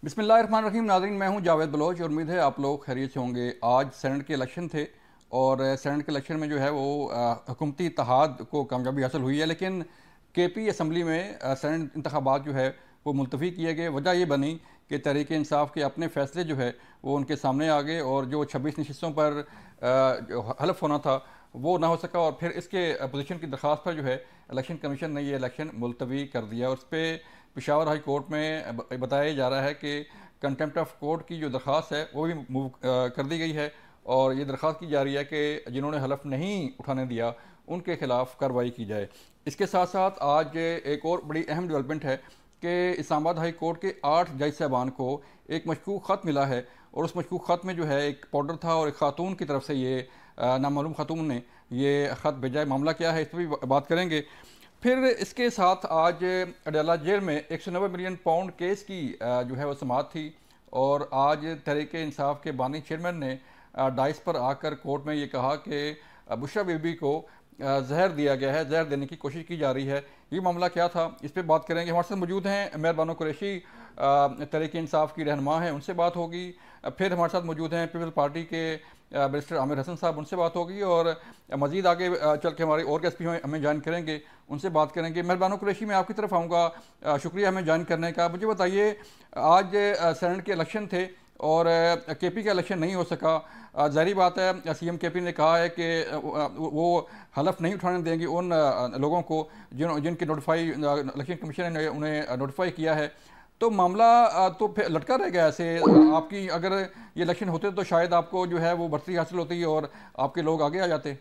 بسم اللہ الرحمن الرحیم. ناظرین، میں ہوں جاوید بلوچ اور امید ہے آپ لوگ خیریت سے ہوں گے. آج سینٹ کے الیکشن تھے اور سینٹ کے الیکشن میں جو ہے وہ حکومتی اتحاد کو کامیابی حاصل ہوئی ہے، لیکن کے پی اسمبلی میں سینٹ انتخابات جو ہے وہ ملتوی کیے گئے. وجہ یہ بنی کہ تحریک انصاف کے اپنے فیصلے جو ہے وہ ان کے سامنے آ گئے اور جو 26 نشستوں پر جو حلف ہونا تھا وہ نہ ہو سکا، اور پھر اس کے اپوزیشن کی درخواست پر جو ہے الیکشن کمیشن نے یہ الیکشن ملتوی کر دیا. اور اس پہ پشاور ہائی کورٹ میں بتایا جا رہا ہے کہ کنٹمپٹ آف کورٹ کی جو درخواست ہے وہ بھی موو کر دی گئی ہے، اور یہ درخواست کی جا رہی ہے کہ جنہوں نے حلف نہیں اٹھانے دیا ان کے خلاف کارروائی کی جائے. اس کے ساتھ ساتھ آج ایک اور بڑی اہم ڈیولپمنٹ ہے کہ اسلام آباد ہائی کورٹ کے 8 جج صاحبان کو ایک مشکوک خط ملا ہے، اور اس مشکوک خط میں جو ہے ایک پاؤڈر تھا اور ایک خاتون کی طرف سے یہ نامعلوم خاتون نے یہ خط بھیجا ہے. معاملہ کیا ہے اس پہ بھی بات کریں گے. پھر اس کے ساتھ آج اڈیالہ جیل میں 190 ملین پاؤنڈ کیس کی جو ہے وہ سماعت تھی، اور آج تحریک انصاف کے بانی چیئرمین نے ڈائس پر آ کر کورٹ میں یہ کہا کہ بشرا بی بی کو زہر دیا گیا ہے، زہر دینے کی کوشش کی جا رہی ہے. یہ معاملہ کیا تھا اس پہ بات کریں گے. ہمارے ساتھ موجود ہیں مہر بانو قریشی، تحریک انصاف کی رہنما ہیں، ان سے بات ہوگی. پھر ہمارے ساتھ موجود ہیں پیپل پارٹی کے بیرسٹر عامر حسن صاحب، ان سے بات ہوگی. اور مزید آگے چل کے ہمارے اور گیسٹ بھی ہمیں جوائن کریں گے، ان سے بات کریں گے. مہر بانو قریشی، میں آپ کی طرف آؤں گا. شکریہ ہمیں جوائن کرنے کا. مجھے بتائیے، آج سینٹ کے الیکشن تھے اور کے پی کا الیکشن نہیں ہو سکا. ظاہری بات ہے، سی ایم کے پی نے کہا ہے کہ وہ حلف نہیں اٹھانے دیں گے ان لوگوں کو جن کی نوٹیفائی الیکشن کمیشن نے انہیں نوٹیفائی کیا ہے. تو معاملہ تو پھر لٹکا رہ گیا ایسے. آپ کی اگر یہ الیکشن ہوتے تو شاید آپ کو جو ہے وہ برتری حاصل ہوتی اور آپ کے لوگ آگے آ جاتے.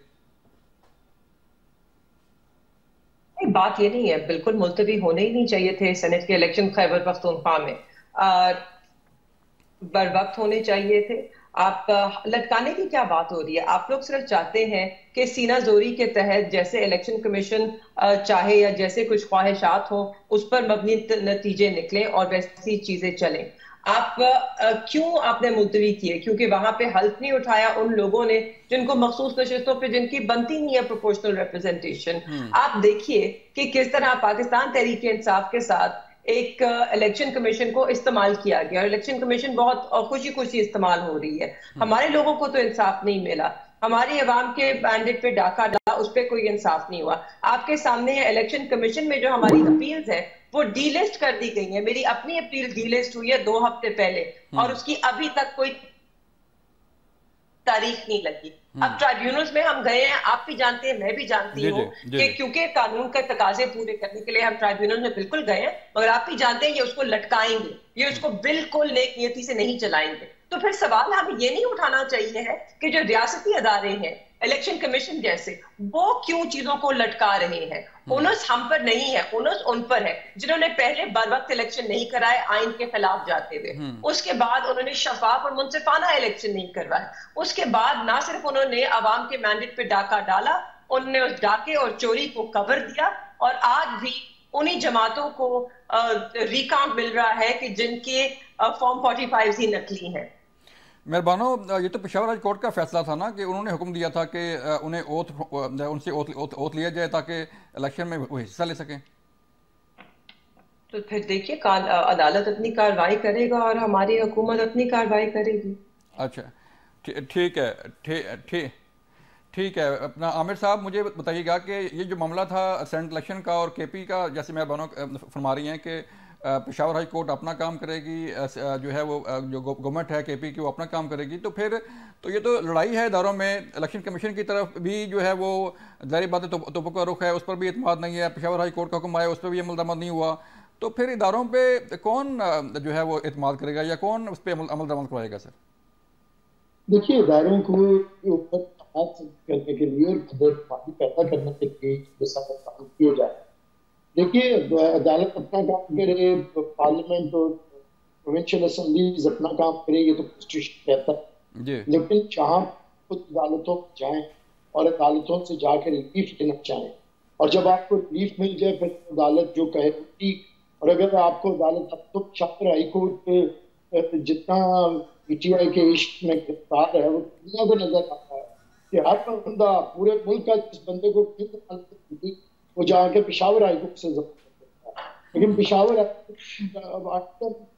بات یہ نہیں ہے، بالکل ملتوی ہونے ہی نہیں چاہیے تھے سینٹ کے الیکشن خیبر پختونخوا میں. بر وقت ہونے چاہیے تھے. آپ لٹکانے کی کیا بات ہو رہی ہے؟ آپ لوگ صرف چاہتے ہیں کہ سینہ زوری کے تحت جیسے الیکشن کمیشن چاہے یا جیسے کچھ خواہشات ہوں اس پر مبنی نتیجے نکلیں اور ویسی چیزیں چلیں. آپ کیوں آپ نے ملتوی کیے؟ کیونکہ وہاں پہ حلف نہیں اٹھایا ان لوگوں نے جن کو مخصوص نشستوں پہ جن کی بنتی نہیں ہے پروپورشنل ریپرزنٹیشن. آپ دیکھیے کہ کس طرح پاکستان تحریک انصاف کے ساتھ ایک الیکشن کمیشن کو استعمال کیا گیا، اور الیکشن کمیشن بہت خوشی خوشی استعمال ہو رہی ہے. ہمارے لوگوں کو تو انصاف نہیں ملا، ہماری عوام کے مینڈیٹ پہ ڈاکہ ڈالا، اس پہ کوئی انصاف نہیں ہوا. آپ کے سامنے الیکشن کمیشن میں جو ہماری اپیلز ہیں وہ ڈی لسٹ کر دی گئی ہیں. میری اپنی اپیل ڈی لسٹ ہوئی ہے 2 ہفتے پہلے، اور اس کی ابھی تک کوئی تاریخ نہیں لگی. اب ٹرائیبیونلز میں ہم گئے ہیں، آپ بھی جانتے ہیں، میں بھی جانتی ہوں کہ کیونکہ قانون کے تقاضے پورے کرنے کے لیے ہم ٹرائیبیونل میں بالکل گئے ہیں، مگر آپ بھی جانتے ہیں یہ اس کو لٹکائیں گے، یہ اس کو بالکل نیک نیتی سے نہیں چلائیں گے. تو پھر سوال ہمیں یہ نہیں اٹھانا چاہیے ہے کہ جو ریاستی ادارے ہیں الیکشن کمیشن جیسے، وہ کیوں چیزوں کو لٹکا رہے ہیں. اونس ہم پر نہیں ہے، اونس ان پر ہے جنہوں نے پہلے بر وقت الیکشن نہیں کرائے آئین کے خلاف جاتے ہوئے. اس کے بعد انہوں نے شفاف اور منصفانہ الیکشن نہیں کروائے. اس کے بعد نہ صرف انہوں نے عوام کے مینڈیٹ پہ ڈاکہ ڈالا، انہوں نے اس ڈاکے اور چوری کو کور دیا، اور آج بھی انہی جماعتوں کو ریکاؤنٹ مل رہا ہے کہ جن کے فارم 45 ہی نکلی ہیں. مہربانو، یہ تو پشاور ہائی کورٹ کا فیصلہ تھا نا کہ انہوں نے حکم دیا تھا کہ انہیں ان سے اوتھ لیا جائے تاکہ الیکشن میں وہ حصہ لے سکیں. تو پھر دیکھیے عدالت اپنی کارروائی کرے گا اور ہماری حکومت اپنی کارروائی کرے گی. اچھا، ٹھیک ہے. ٹھیک ہے. اپنا عامر صاحب مجھے بتائیے گا کہ یہ جو معاملہ تھا سینٹ الیکشن کا اور کے پی کا، جیسے مہربانوں فرما رہی ہیں کہ پشاور ہائی کورٹ اپنا کام کرے گی، جو ہے وہ جو گورنمنٹ ہے کے پی کی وہ اپنا کام کرے گی، تو پھر تو یہ تو لڑائی ہے اداروں میں. الیکشن کمیشن کی طرف بھی جو ہے وہ ظاہری بات ہے توپوں کا رخ ہے، اس پر بھی اعتماد نہیں ہے. پشاور ہائی کورٹ کا حکم آیا، اس پہ بھی عمل درآمد نہیں ہوا. تو پھر اداروں پہ کون جو ہے وہ اعتماد کرے گا یا کون اس پہ عمل درآمد کروائے گا؟ سر دیکھیے، اداروں کو اوپر اعتماد کرنے کے لیے اور اعتماد پیدا کرنے کے لیے کام کیے جائے. دیکھیے، عدالت اپنا کام کرے، پارلیمنٹ اور پروونشل اسمبلیز اپنا کام کرے، یہ تو کانسٹیٹیوشن کہتا ہے. لیکن جہاں خود عدالتوں میں جائیں اور عدالتوں سے جا کے ریلیف لینا چاہیں، اور جب آپ کو ریلیف مل جائے پھر عدالت جو کہے ٹھیک. اور اگر آپ کو عدالت اب تو شاہر ہائی کورٹ جتنا پی ٹی آئی کے عشق میں گرفتار ہے وہ دنیا کو نظر آتا ہے کہ ہر بندہ پورے ملک کا جس بندے کو وہ جا کے پشاور ہائی کورٹ سے ضبط کرتا ہے. لیکن پشاور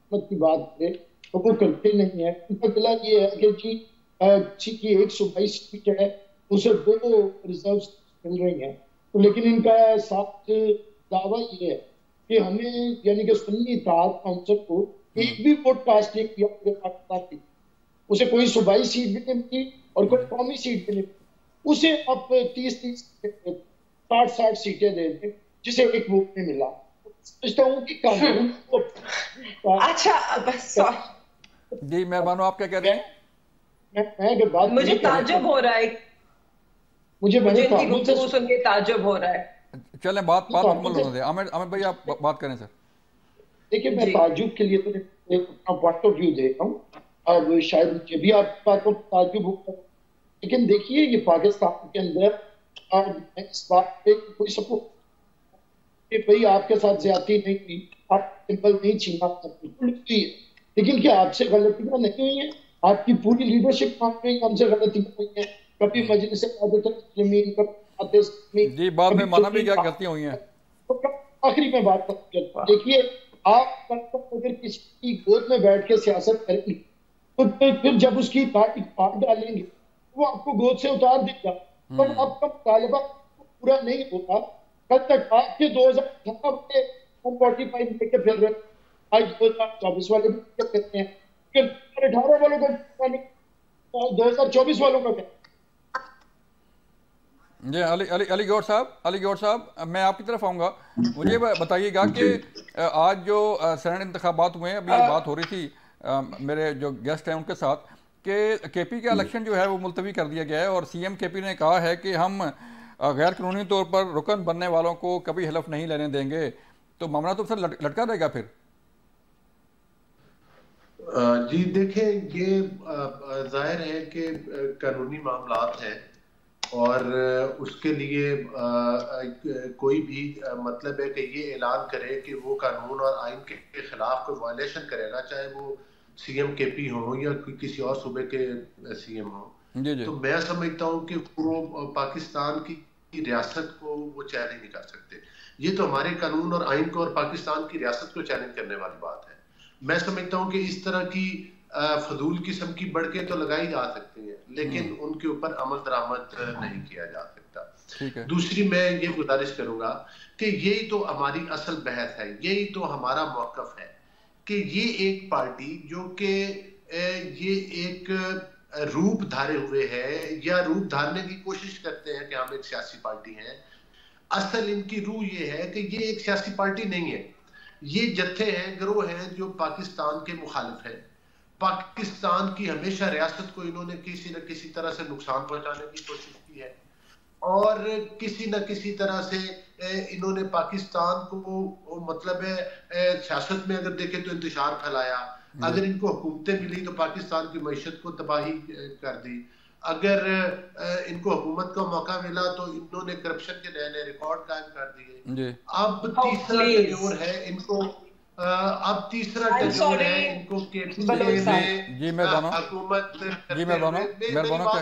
حکومت کی بات کرے تو وہ کرتے نہیں ہیں. ان کا قلعہ یہ ہے کہ جی کسی کی ایک صوبائی سیٹ ہے اسے 2 ریزروز مل رہی ہیں. تو لیکن ان کا ساتھ دعویٰ یہ ہے کہ ہمیں یعنی کہ سنی اتحاد کونسل کو ایک بھی ووٹ کاسٹ نہیں کیا پورے پاکستان کی. اسے کوئی صوبائی سیٹ بھی نہیں ملی اور کوئی قومی سیٹ بھی نہیں ملی. اسے اب 30 60 سیٹیں دے دیں جسے ایک ووٹ نہیں ملا. سمجھتا ہوں کہ قانون کو اچھا بس جی مہربانو آپ کیا کہہ رہے ہیں؟ مجھے تعجب ہو رہا ہے، مجھے ان کی گفتگو سن کے تعجب ہو رہا ہے. چلیں بات مکمل ہونے دیں. عامر بھائی آپ بات کریں سر. دیکھیں میں تعجب کے لیے تو ایک اپنا پوائنٹ آف ویو دے رہا ہوں اور شاید مجھے بھی آپ بات کو تعجب ہوگا، لیکن دیکھیے یہ پاکستان کے اندر اس بات پہ کوئی سپورٹ کہ بھئی آپ کے ساتھ زیادتی نہیں ہوئی، آپ سمپل نہیں چھینا، بالکل ہوئی ہے. لیکن کیا آپ سے غلطیاں نہیں ہوئی ہیں؟ آپ کی پوری لیڈرشپ مان رہی ہے ہم سے غلطیاں ہوئی ہیں. کبھی مجلس قیادت المسلمین، کبھی جی بعد میں مانا بھی کیا غلطیاں ہوئی ہیں. آخری میں بات کرتا ہوں. دیکھیے آپ اگر کسی کی گود میں بیٹھ کے سیاست کریں گی تو پھر جب اس کی پارٹی پار ڈالیں گے وہ آپ کو گود سے اتار دے گا. تب آپ کا مطالبہ پورا نہیں ہوگا. کل تک آپ کے 2018 والے 45 لے کے پھر رہے، آج 2024 والے بھی کہتے ہیں کہ 2018 والوں کا 2024 والوں کا کہتے ہیں. جی علی گور صاحب میں آپ کی طرف آؤں گا. مجھے بتائیے گا کہ آج جو سینٹ انتخابات ہوئے ہیں، ابھی بات ہو رہی تھی میرے جو گیسٹ ہیں ان کے ساتھ کہ کے پی کا الیکشن جو ہے وہ ملتوی کر دیا گیا ہے اور سی ایم کے پی نے کہا ہے کہ ہم غیر قانونی طور پر رکن بننے والوں کو کبھی حلف نہیں لینے دیں گے. تو معاملہ تو سر لٹکا رہے گا پھر. جی دیکھیں یہ ظاہر ہے کہ قانونی معاملات ہیں اور اس کے لیے کوئی بھی مطلب ہے کہ یہ اعلان کرے کہ وہ قانون اور آئین کے خلاف کوئی وائلیشن کرے گا، چاہے وہ سی ایم کے پی ہوں یا کسی اور صوبے کے سی ایم ہوں. تو میں سمجھتا ہوں کہ وہ پاکستان کی ریاست کو وہ چیلنج نہیں کر سکتے. یہ تو ہمارے قانون اور آئین کو اور پاکستان کی ریاست کو چیلنج کرنے والی بات ہے. میں سمجھتا ہوں کہ اس طرح کی فضول قسم کی بڑکیں تو لگائی جا سکتی ہیں لیکن ان کے اوپر عمل درآمد نہیں کیا جا سکتا. دوسری میں یہ گزارش کروں گا کہ یہی تو ہماری اصل بحث ہے، یہی تو ہمارا موقف ہے کہ یہ ایک پارٹی جو کہ یہ ایک روپ دھارے ہوئے ہے یا روپ دھارنے کی کوشش کرتے ہیں کہ ہم ایک سیاسی پارٹی ہیں. اصل ان کی روح یہ ہے کہ یہ ایک سیاسی پارٹی نہیں ہے، یہ جتھے ہیں، گروہ ہیں جو پاکستان کے مخالف ہیں. پاکستان کی ہمیشہ ریاست کو انہوں نے کسی نہ کسی طرح سے نقصان پہنچانے کی کوشش کی ہے اور کسی نہ کسی طرح سے انہوں نے پاکستان کو مطلب ہے سیاست میں اگر دیکھیں تو انتشار پھیلایا. اگر ان کو حکومتیں ملی تو پاکستان کی معیشت کو تباہی کر دی. اگر ان کو حکومت کا موقع ملا تو انہوں نے کرپشن کے نئے نئے ریکارڈ قائم کر دیے. اب تیسرا ٹینیور ہے ان کو، اب تیسرا ٹینیور ہے ان کو کہ حکومت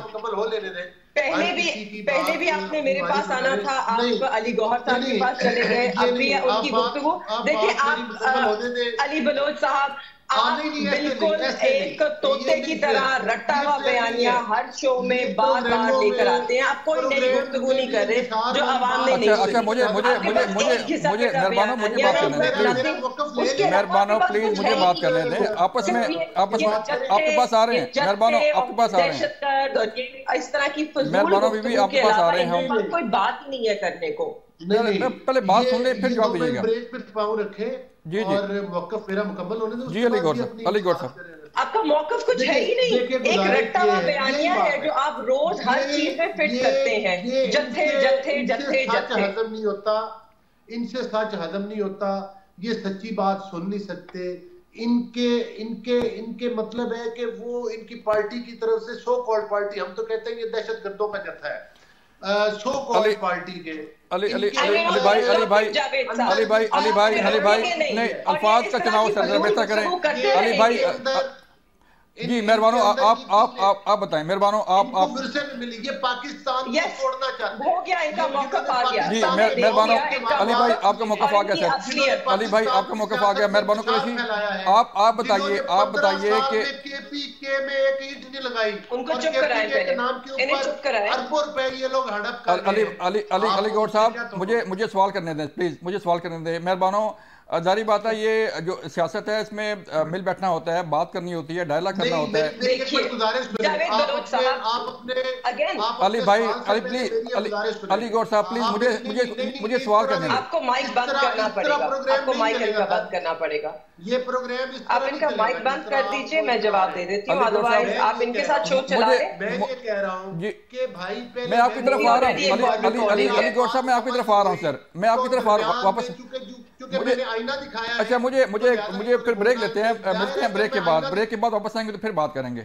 مکمل ہو لینے دیں. پہلے بھی آپ نے میرے پاس آنا تھا، آپ علی گوہر صاحب کے پاس چلے گئے. اب بھی ان کی گفتگو دیکھیں آپ علی بلوچ صاحب، آپ بالکل ایک طوطے کی طرح رٹا ہوا بیانیہ ہر شو میں بار بار لے کر آتے ہیں. آپ کوئی نئی گفتگو نہیں کر رہے جو عوام نے نہیں سنی. مہربانو پلیز مجھے بات کرنے دیں. آپس میں آپ کے پاس آ رہے ہیں. مہربانو آپ کے پاس آ رہے ہیں. دہشت گرد اور اس طرح کی فضول گفتگو کے علاوہ کوئی بات نہیں ہے کرنے کو. پہلے بات سن لیں پھر جواب دیجیے گا. بریک پہ پاؤں رکھیں اور موقف میرا مکمل ہونے دیں. جی علی گور صاحب آپ کا موقف کچھ ہے ہی نہیں، ایک رٹا ہوا بیانیہ ہے جو آپ روز ہر چیز میں فٹ کرتے ہیں. جتھے جتھے جتھے جتھے ہضم نہیں ہوتا، ان سے سچ ہضم نہیں ہوتا، یہ سچی بات سن نہیں سکتے. ان کے مطلب ہے کہ وہ ان کی پارٹی کی طرف سے سو کالڈ پارٹی، ہم تو کہتے ہیں یہ دہشت گردوں کا جتھا ہے. سو کالڈ پارٹی کے علی بھائی نہیں الفاظ کا چناؤ سر بہتر کریں. علی بھائی جی مہربانو آپ بتائیں، مہربانو آپ ورثے میں ملی، یہ پاکستان کو توڑنا چاہتے ہیں، ہو گیا ان کا موقف آ گیا. جی مہربانو علی بھائی آپ کا موقف آ گیا سر، علی بھائی آپ کا موقف آ گیا. مہربانو قریشی آپ بتائیے کہ کے پی کے میں ایک اینٹ نہیں لگائی، ان کو چپ کرائیں پہلے، انہیں چپ کرائیں. اربوں روپے یہ لوگ ہڑپ کر رہے ہیں. علی گوڑ صاحب مجھے سوال کرنے دیں پلیز، مجھے سوال کرنے دیں. مہربانو ظاہری بات ہے یہ جو سیاست ہے اس میں مل بیٹھنا ہوتا ہے، بات کرنی ہوتی ہے، ڈائلاگ کرنا ہوتا ہے. علی بھائی علی گوڑ صاحب پلیز مجھے سوال کرنے دیں. آپ کو مائک بند کرنا پڑے گا، آپ کو مائک ان کا بند کرنا پڑے گا. یہ پروگرام آپ ان کا مائک بند کر دیجئے، میں جواب دے دیتی ہوں، ادروائز آپ ان کے ساتھ شو چلا لیں. میں یہ کہہ رہا ہوں کہ بھائی پہلے میں آپ کی طرف آ رہا ہوں، علی گوڑ صاحب میں آپ کی طرف آ رہا ہوں سر، میں آپ کی طرف آ رہا ہوں واپس. اچھا مجھے پھر بریک لیتے ہیں، ملتے ہیں بریک کے بعد واپس آئیں گے تو پھر بات کریں گے.